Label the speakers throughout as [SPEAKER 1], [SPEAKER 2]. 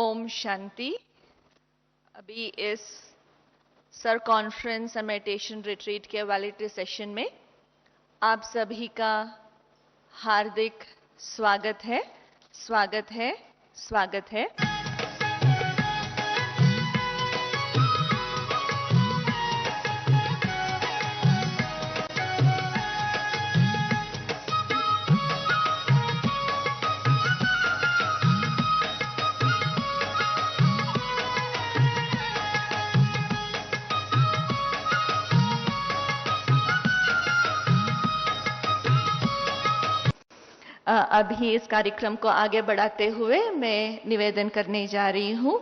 [SPEAKER 1] ओम शांति। अभी इस sir conference और मेडिटेशन रिट्रीट के वैलिडिटी सेशन में आप सभी का हार्दिक स्वागत है, स्वागत है, स्वागत है। अभी इस कार्यक्रम को आगे बढ़ाते हुए मैं निवेदन करने जा रही हूँ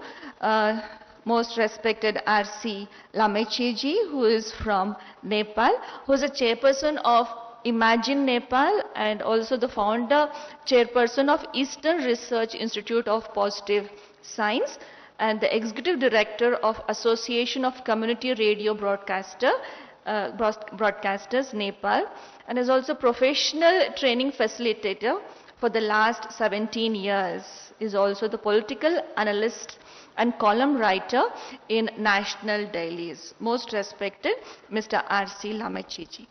[SPEAKER 1] most respected R C Lamichhane ji, who is from Nepal, who is a chairperson of Imagine Nepal and also the founder chairperson of Eastern Research Institute of Positive Science and the executive director of Association of Community Radio Broadcasters Nepal, and is also professional training facilitator for the last 17 years. Is also the political analyst and column writer in national dailies. Most respected Mr. R.C. Lamechi ji.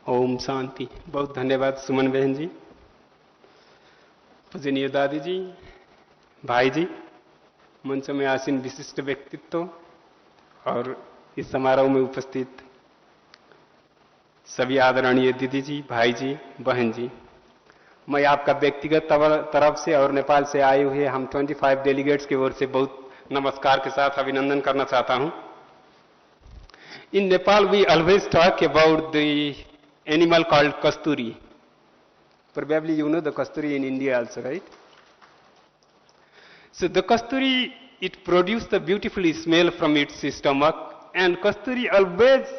[SPEAKER 2] Om Shanti. बहुत धन्यवाद सुमन बहन जी, पूजनीय दादी जी, भाई जी, मंच में आसीन विशिष्ट व्यक्तित्व और इस समारोह में उपस्थित सभी आदरणीय दीदी जी, भाई जी, बहन जी। मैं आपका व्यक्तिगत तरफ से और नेपाल से आए हुए हम 25 डेलीगेट्स की ओर से बहुत नमस्कार के साथ अभिनंदन करना चाहता हूं। In Nepal we always talk about the animal called kasturi. Probably you know the kasturi in India also, right? So the kasturi, it produces the beautiful smell from its stomach, and kasturi always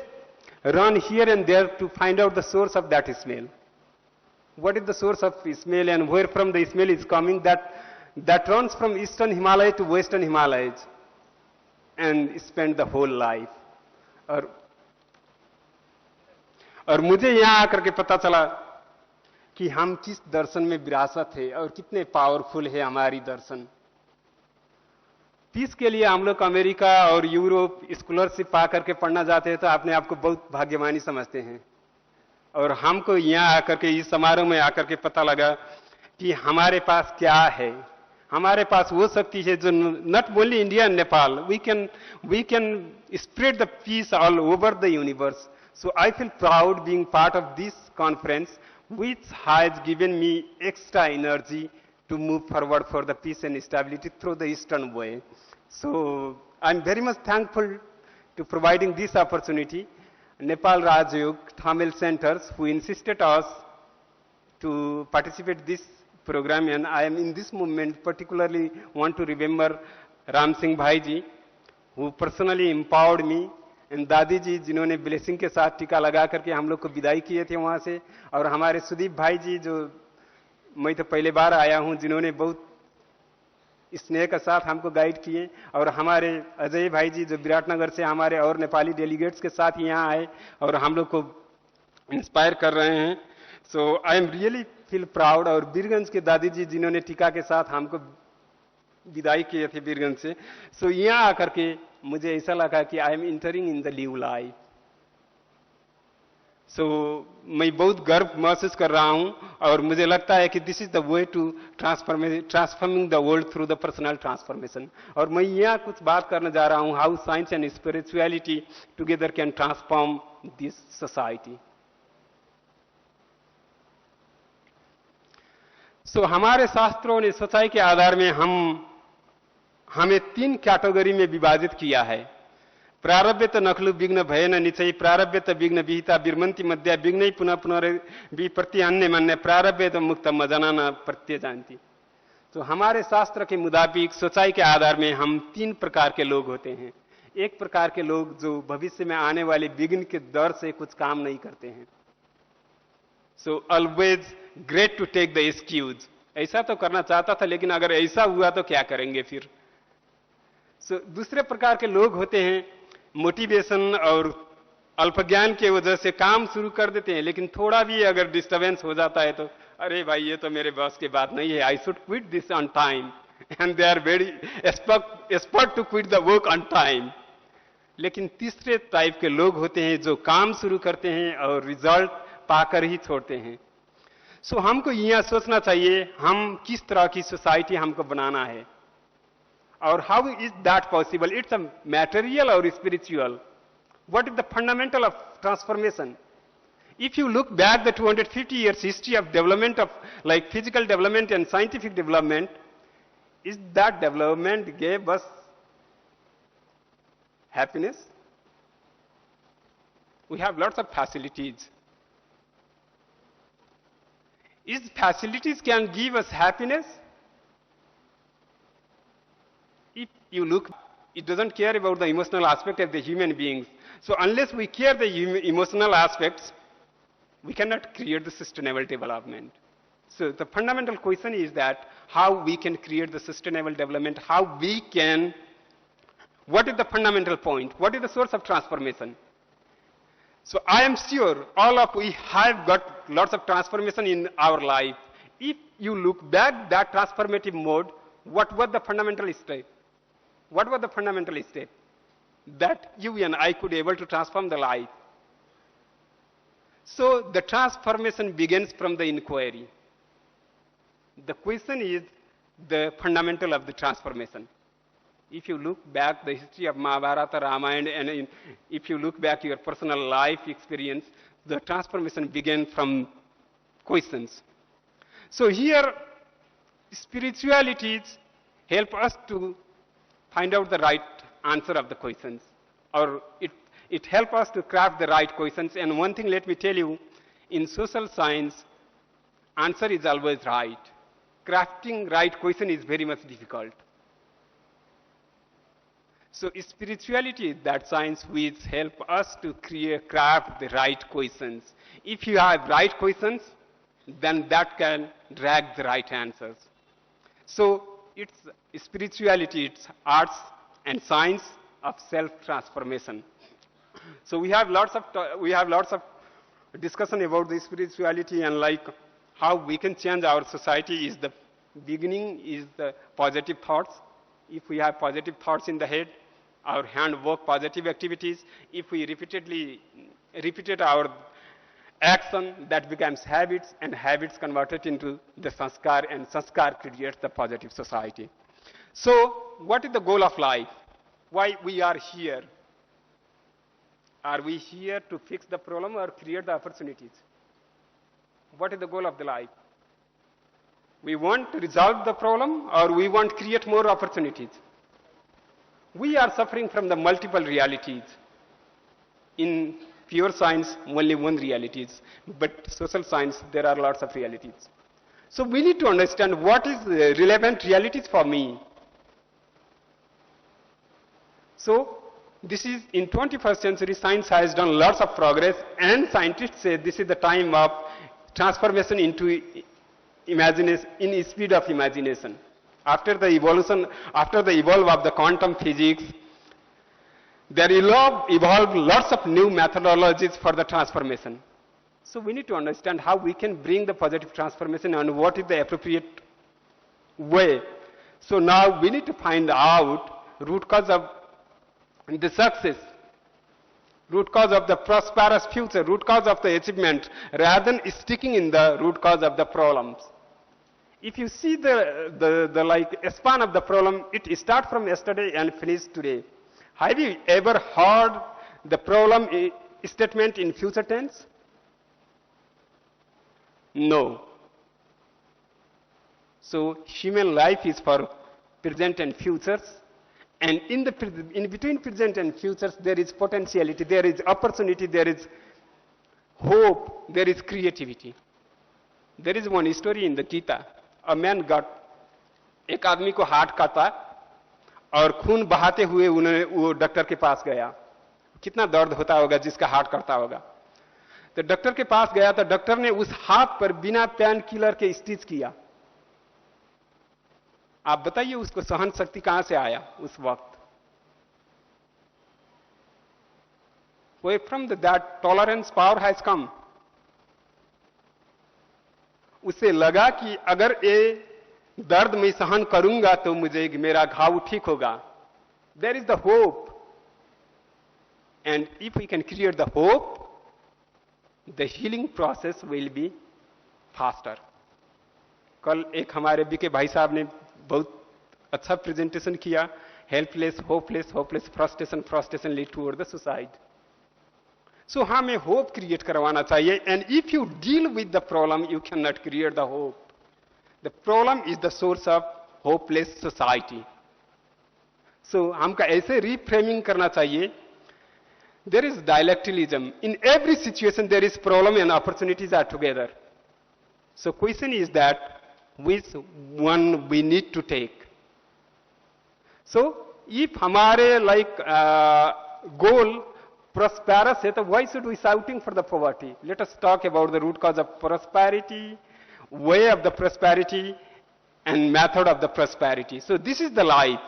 [SPEAKER 2] run here and there to find out the source of that smell. What is the source of smell and where from the smell is coming? That runs from eastern Himalaya to western Himalayas and spend the whole life. और मुझे यहाँ आकर के पता चला कि हम किस दर्शन में विरासत है और कितने पावरफुल है हमारी दर्शन। पीस के लिए हम लोग अमेरिका और यूरोप स्कॉलरशिप पा करके पढ़ना जाते हैं तो अपने आप को बहुत भाग्यवानी समझते हैं, और हमको यहाँ आकर के इस समारोह में आकर के पता लगा कि हमारे पास क्या है। हमारे पास वो शक्ति है जो not only India and Nepal, we can spread the peace all over the universe. So I feel proud being part of this conference, which has given me extra energy to move forward for the peace and stability through the Eastern way. So I'm very much thankful to providing this opportunity. Nepal Raj Yoga Tamil Centers, who insisted us to participate this program, and I am in this moment particularly want to remember Ram Singh Bhai ji, who personally empowered me, and दादी जी जिन्होंने blessing के साथ टीका लगा करके हम लोग को विदाई किए थे वहां से, और हमारे सुदीप भाई जी जो मैं तो पहले बार आया हूं, जिन्होंने बहुत स्नेह के साथ हमको गाइड किए, और हमारे अजय भाई जी जो विराटनगर से हमारे और नेपाली डेलीगेट्स के साथ यहाँ आए और हम लोग को इंस्पायर कर रहे हैं. So I am really feel proud. और बीरगंज के दादी जी जिन्होंने टीका के साथ हमको विदाई किए थे बीरगंज से, सो यहाँ आकर के मुझे ऐसा लगा कि I am entering in the new life. So मैं बहुत गर्व महसूस कर रहा हूं, और मुझे लगता है कि this is the way to transforming the world through the personal transformation. और मैं यहाँ कुछ बात करने जा रहा हूं, how science and spirituality together can transform this society. So हमारे शास्त्रों ने सच्चाई के आधार में हमें 3 कैटेगरी में विभाजित किया है. प्रारब्ध त नखलु विघ्न भयन निचय, प्रारब्ध त विघ्न विहिता विर्मन्ति मध्य, विघ्नै पुनः प्रतिहन्य मान्य, प्रारब्ध त मुक्त मजनाना प्रत्ये जानती. तो हमारे शास्त्र के मुताबिक सच्चाई के आधार में हम 3 प्रकार के लोग होते हैं. एक प्रकार के लोग जो भविष्य में आने वाले विघ्न के डर से कुछ काम नहीं करते हैं. So always great to take the excuse. ऐसा तो करना चाहता था, लेकिन अगर ऐसा हुआ तो क्या करेंगे फिर. दूसरे प्रकार के लोग होते हैं मोटिवेशन और अल्प ज्ञान के वजह से काम शुरू कर देते हैं, लेकिन थोड़ा भी अगर डिस्टर्बेंस हो जाता है तो अरे भाई ये तो मेरे बस की बात नहीं है, I should quit this on time, and they are very expert to quit the work on time. लेकिन तीसरे टाइप के लोग होते हैं जो काम शुरू करते हैं और रिजल्ट पाकर ही छोड़ते हैं। सो हमको यहां सोचना चाहिए हम किस तरह की सोसाइटी हमको बनाना है, और how is that possible, it's a material और spiritual. What is the fundamental of transformation? If you look back the 250 years history of development of like physical development and scientific development, is that development gave us happiness? We have lots of facilities. Is facilities can give us happiness? If you look, it doesn't care about the emotional aspect of the human beings. So unless we care the emotional aspects, we cannot create the sustainable development. So the fundamental question is that how we can create the sustainable development, how we can, what is the fundamental point, what is the source of transformation? So I am sure all of we have got lots of transformation in our life. If you look back that transformative mode, what was the fundamental step? What was the fundamental step? That you and I could able to transform the life. So the transformation begins from the inquiry. The question is the fundamental of the transformation. If you look back the history of Mahabharata, Ramayana, and if you look back your personal life experience, the transformation began from questions. So here, spiritualities help us to find out the right answer of the questions, or it helps us to craft the right questions. And one thing let me tell you, in social science, answer is always right. Crafting right question is very much difficult. So spirituality is that science which help us to craft the right questions. If you have right questions, then that can drag the right answers. So it's spirituality, it's arts and science of self-transformation. So we have lots of discussion about the spirituality, and like how we can change our society. Is the beginning is the positive thoughts. If we have positive thoughts in the head, our hand work positive activities. If we repeated our action, that becomes habits, and habits converted into the sanskar, and sanskar creates the positive society. So what is the goal of life? Why we are here? Are we here to fix the problem or create the opportunities? What is the goal of the life? We want to resolve the problem, or we want to create more opportunities? We are suffering from the multiple realities. In pure science, only one reality is, but social science, there are lots of realities. So we need to understand what is the relevant realities for me. So this is, in 21st century, science has done lots of progress, and scientists say this is the time of transformation into imagination, in speed of imagination. After the evolve of the quantum physics, there evolved lots of new methodologies for the transformation. So we need to understand how we can bring the positive transformation and what is the appropriate way. So now we need to find out root cause of the success, root cause of the prosperous future, root cause of the achievement, rather than sticking in the root cause of the problems. If you see the like span of the problem, it starts from yesterday and finishes today. Have you ever heard the problem statement in future tense? No. So human life is for present and futures, and in between present and futures there is potentiality, there is opportunity, there is hope, there is creativity. There is one story in the Gita. A man got, एक आदमी को heart का था और खून बहाते हुए वो डॉक्टर के पास गया। कितना दर्द होता होगा जिसका हार्ट करता होगा। तो डॉक्टर के पास गया तो डॉक्टर ने उस हाथ पर बिना पेन किलर के स्टिच किया। आप बताइए उसको सहन शक्ति कहां से आया उस वक्त? where from that tolerance power has come. उसे लगा कि अगर ये दर्द मैं सहन करूंगा तो मुझे मेरा घाव ठीक होगा. There is the hope. And if we can create the hope, the healing process will be faster. कल एक हमारे बीके भाई साहब ने बहुत अच्छा प्रेजेंटेशन किया. Helpless, hopeless, hopeless, frustration lead toward the suicide. So हमें होप क्रिएट करवाना चाहिए. And if you deal with the problem you can not create the hope. The problem is the source of hopeless society. So हमका ऐसे reframing करना चाहिए. There is dialecticalism. In every situation there is problem and opportunities are together. So question is that which one we need to take. So if हमारे goal prosperous है तो why should we shouting for the poverty? Let us talk about the root cause of prosperity, way of the prosperity and method of the prosperity. So this is the life.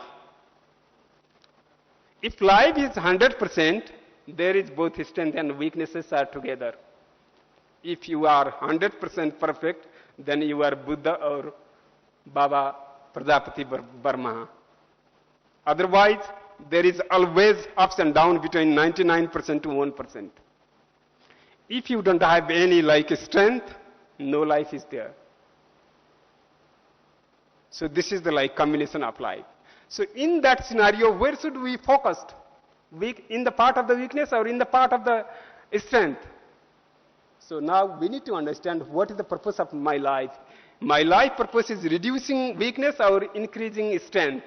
[SPEAKER 2] If life is 100%, there is both strength and weaknesses are together. If you are 100% perfect, then you are Buddha or Baba Prajapati Burma. Otherwise, there is always ups and downs between 99% to 1%. If you don't have any strength, no life is there. So this is the combination of life. So in that scenario, where should we focus? In the part of the weakness or in the part of the strength? So now we need to understand what is the purpose of my life. My life purpose is reducing weakness or increasing strength.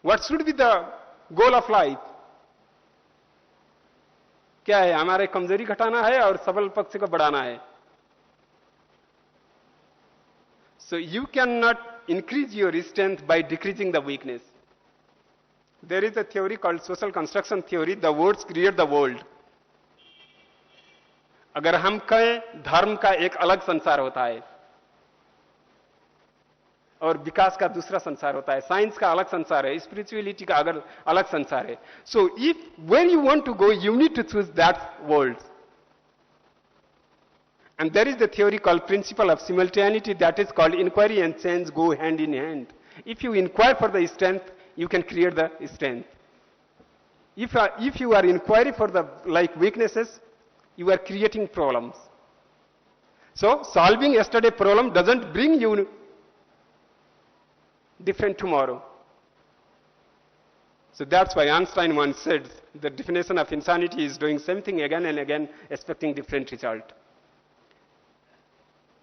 [SPEAKER 2] What should be the goal of life? क्या है? हमारे कमजोरी घटाना है और सबल पक्ष को बढ़ाना है. So you cannot increase your strength by decreasing the weakness. There is a theory called social construction theory. The words create the world. अगर हम कहें धर्म का एक अलग संसार होता है और विकास का दूसरा संसार होता है, साइंस का अलग संसार है, स्पिरिचुअलिटी का अगर अलग संसार है. So if where you want to go you need to choose that world. And there is the theory called principle of simultaneity, that is called inquiry and change go hand in hand. If you inquire for the strength, you can create the strength. If you are inquiring for the weaknesses, you are creating problems. So solving yesterday problem doesn't bring you different tomorrow. So that's why Einstein once said the definition of insanity is doing same thing again and again, expecting different result.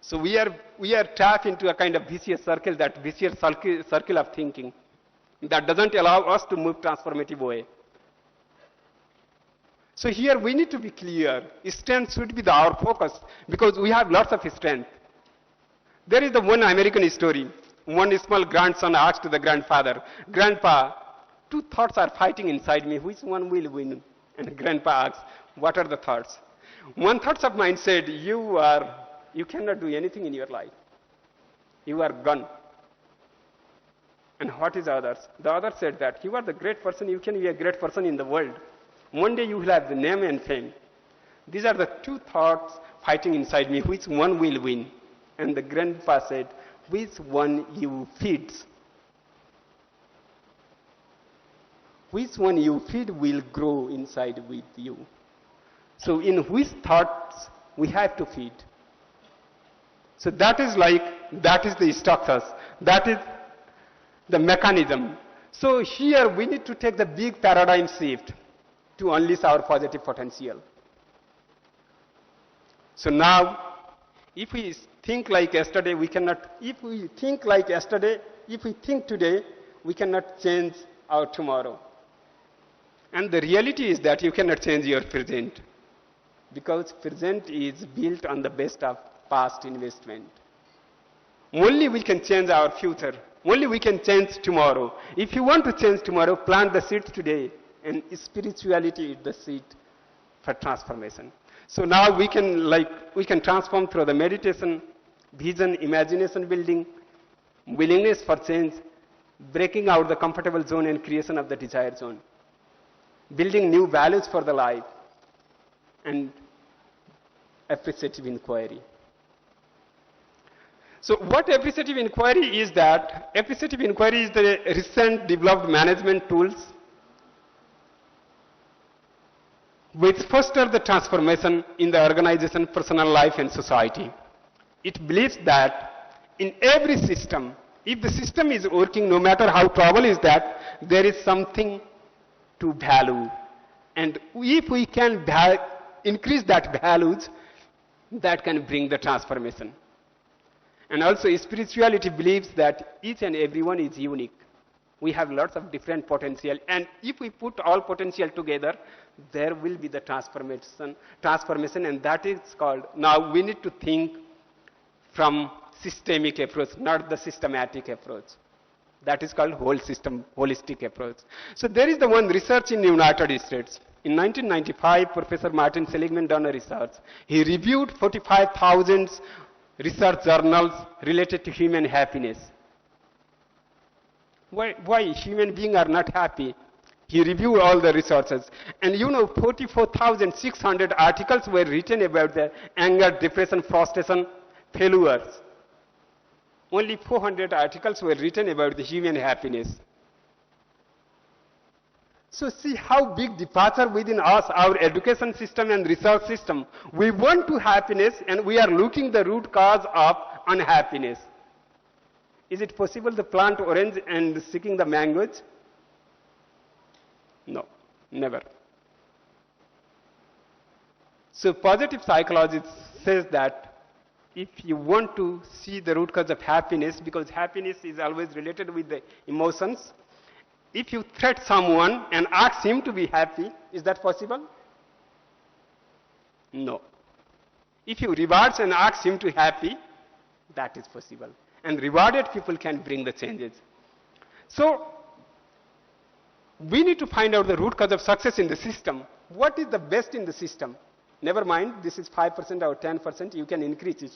[SPEAKER 2] So we are trapped into a kind of vicious circle, that vicious circle of thinking that doesn't allow us to move transformative way. So here we need to be clear. Strength should be our focus because we have lots of strength. There is the one American story. One small grandson asked the grandfather, "Grandpa, two thoughts are fighting inside me. Which one will win?" And grandpa asked, "What are the thoughts?" One thought of mine said, you cannot do anything in your life. You are gone. And what is others? The other said that you are the great person, you can be a great person in the world. One day you will have the name and fame. These are the two thoughts fighting inside me. Which one will win? And the grandpa said, which one you feed? Which one you feed will grow inside with you. So in which thoughts we have to feed. So that is the structures. That is the mechanism. So here we need to take the big paradigm shift to unleash our positive potential. So now, if we think like yesterday, we cannot, if we think today, we cannot change our tomorrow. And the reality is that you cannot change your present, because present is built on the best of past investment. Only we can change our future. Only we can change tomorrow. If you want to change tomorrow, plant the seed today. And spirituality is the seed for transformation. So now we can transform through the meditation, vision, imagination building, willingness for change, breaking out the comfortable zone and creation of the desired zone, building new values for the life. and appreciative inquiry. So what appreciative inquiry is that? Appreciative inquiry is the recent developed management tools which foster the transformation in the organization, personal life and society. It believes that in every system, if the system is working, no matter how trouble is that, there is something to value. And if we can increase that values, that can bring the transformation. And also spirituality believes that each and everyone is unique. We have lots of different potential, and if we put all potential together, there will be the transformation, and that is called, now we need to think from systemic approach, not the systematic approach. That is called whole system, holistic approach. So there is the one research in the United States. In 1995, Professor Martin Seligman done a research. He reviewed 45,000 research journals related to human happiness. Why human beings are not happy? He reviewed all the researches. And 44,600 articles were written about the anger, depression, frustration, failures. Only 400 articles were written about the human happiness. So see how big departure within us, our education system and research system. We want to happiness and we are looking the root cause of unhappiness. Is it possible to plant orange and seeking the mangoes? No, never. So positive psychology says that if you want to see the root cause of happiness, because happiness is always related with the emotions, if you threat someone and ask him to be happy, is that possible? No. If you reward and ask him to be happy, that is possible. And rewarded people can bring the changes. So, we need to find out the root cause of success in the system. What is the best in the system? Never mind, this is 5% or 10%, you can increase it.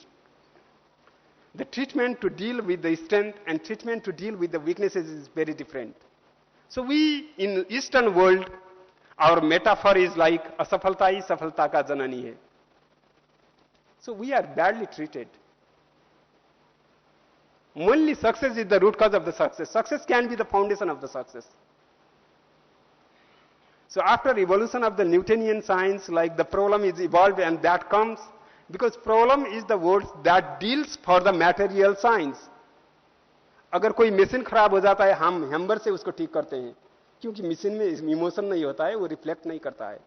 [SPEAKER 2] The treatment to deal with the strength and treatment to deal with the weaknesses is very different. So we, in Eastern world, our metaphor is like, asafalta hi safalta ka janani hai. So we are badly treated. Only success is the root cause of the success. Success can be the foundation of the success. So after evolution of the Newtonian science, like the problem is evolved and that comes, because problem is the word that deals for the material science. अगर कोई machine खराब हो जाता है, हम hammer से उसको ठीक करते हैं, क्योंकि मशीन में इमोशन नहीं होता है, वो रिफ्लेक्ट नहीं करता है.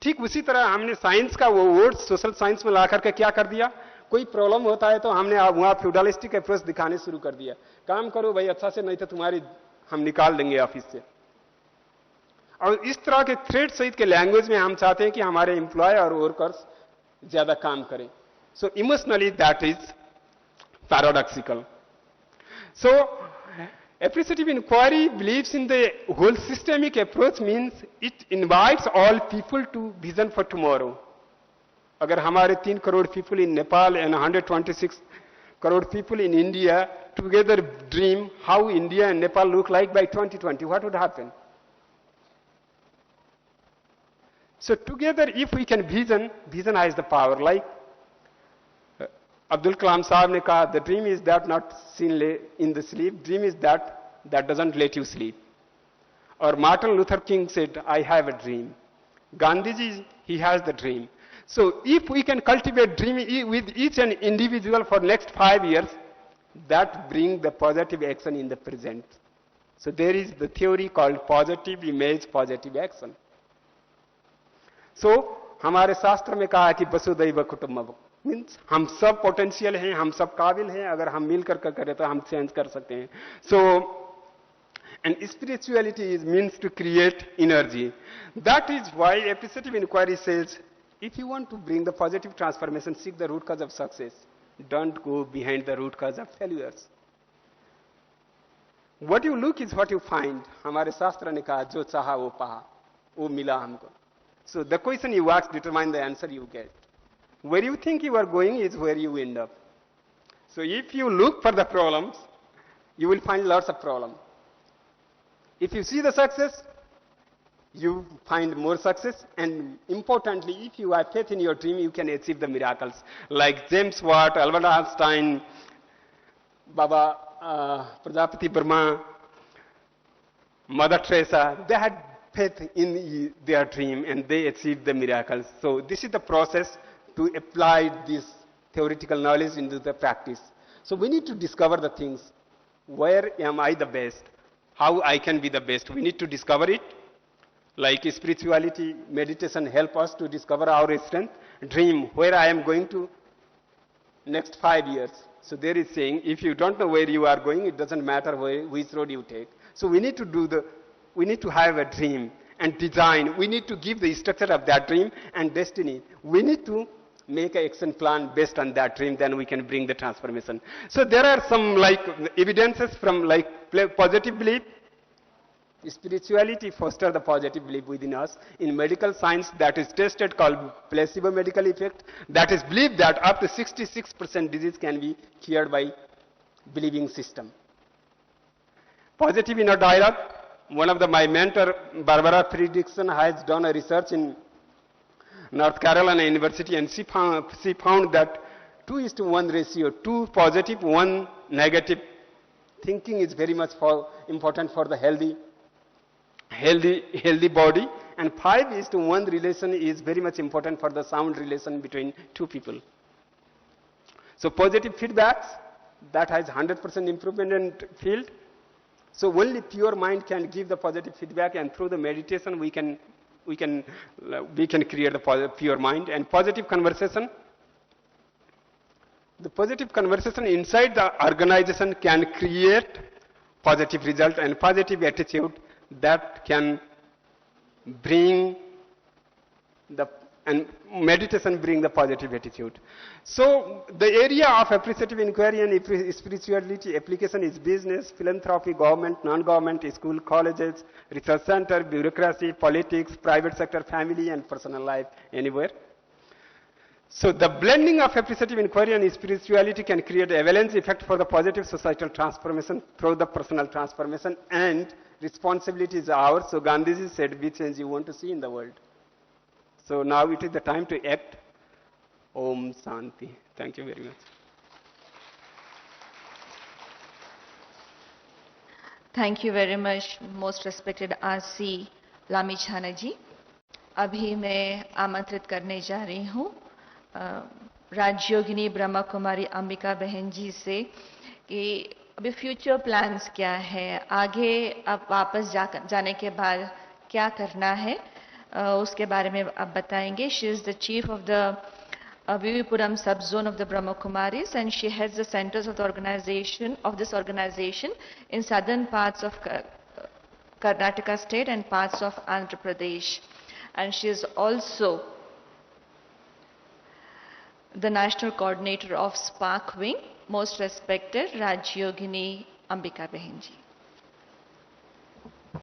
[SPEAKER 2] ठीक उसी तरह हमने साइंस का वो वर्ड सोशल साइंस में ला करके क्या कर दिया, कोई प्रॉब्लम होता है तो हमने वहां फ्यूडलिस्टिक अप्रोच दिखाने शुरू कर दिया. काम करो भाई अच्छा से, नहीं तो तुम्हारी हम निकाल देंगे ऑफिस से. और इस तरह के थ्रेड सहित के लैंग्वेज में हम चाहते हैं कि हमारे एम्प्लॉय और वर्कर्स ज्यादा काम करें. So emotionally that is paradoxical. So, appreciative inquiry believes in the whole systemic approach, means it invites all people to vision for tomorrow. अगर हमारे 3 crore people in Nepal and 126 crore people in India together dream how India and Nepal look like by 2020, what would happen? So together, if we can vision has the power. Like Abdul Kalam Sahab ne kaha, the dream is that not seen in the sleep, dream is that doesn't let you sleep. Or Martin Luther King said, I have a dream. Gandhiji, he has the dream. So if we can cultivate dream with each and individual for next 5 years, that brings the positive action in the present. So there is the theory called positive image, positive action. So हमारे शास्त्र में कहा है कि वसुदैव कुटुंबकम, means हम सब potential हैं, हम सब काबिल हैं, अगर हम मिलकर करें तो हम चेंज कर सकते हैं. सो and spirituality means to create energy. That is why appreciative inquiry says, if you want to bring the positive transformation, seek the root cause of success. Don't go behind the root cause of failures. What you look is what you find. हमारे शास्त्र ने कहा, जो चाहा वो पाहा, वो मिला हमको. So the question you ask determines the answer you get. Where you think you are going is where you end up. So if you look for the problems, you will find lots of problems. If you see the success, you find more success, and importantly, if you have faith in your dream, you can achieve the miracles. Like James Watt, Albert Einstein, Baba Prajapati Burma, Mother Teresa, they had faith in their dream and they achieved the miracles. So this is the process to apply this theoretical knowledge into the practice. So we need to discover the things. Where am I the best? How I can be the best? We need to discover it. Like spirituality, meditation help us to discover our strength. Dream, where I am going to next 5 years. So there is saying, if you don't know where you are going, it doesn't matter which road you take. So we need to have a dream and design. We need to give the structure of that dream and destiny. We need to make an action plan based on that dream, then we can bring the transformation. So there are some like evidences from like positive belief. Spirituality fosters the positive belief within us. In medical science, that is tested, called placebo medical effect. That is believed that up to 66% disease can be cured by believing system. Positive inner dialogue. One of my mentor, Barbara Fredrickson, has done a research in North Carolina University, and she found that 2:1 ratio, 2 positive, 1 negative thinking is very much important for the healthy body, and 5:1 relation is very much important for the sound relation between two people. So positive feedbacks, that has 100% improvement in field. So only pure mind can give the positive feedback, and through the meditation we can create the pure mind. And positive conversation. The positive conversation inside the organization can create positive result, and positive attitude that can bring and meditation bring the positive attitude. So the area of appreciative inquiry and spirituality application is business, philanthropy, government, non-government, school, colleges, research center, bureaucracy, politics, private sector, family, and personal life, anywhere. So the blending of appreciative inquiry and spirituality can create a avalanche effect for the positive societal transformation through the personal transformation, and responsibility is ours. So Gandhiji said, which change you want to see in the world. So now it is the time to act. Om Shanti. Thank you very much.
[SPEAKER 1] Thank you very much, most respected R.C. लामिछाना जी. अभी मैं आमंत्रित करने जा रही हूँ राजयोगिनी ब्रह्मा कुमारी अंबिका बहन जी से कि अभी फ्यूचर प्लान्स क्या है, आगे अब वापस जाने के बाद क्या करना है, उसके बारे में आप बताएंगे. She is the chief of the Vivipuram sub-zone of the Brahma Kumaris, and she heads the centers of this organization in southern parts of Karnataka state and parts of Andhra Pradesh. And she is also the national coordinator of Spark Wing. Most respected Rajyogini Ambika Behenji.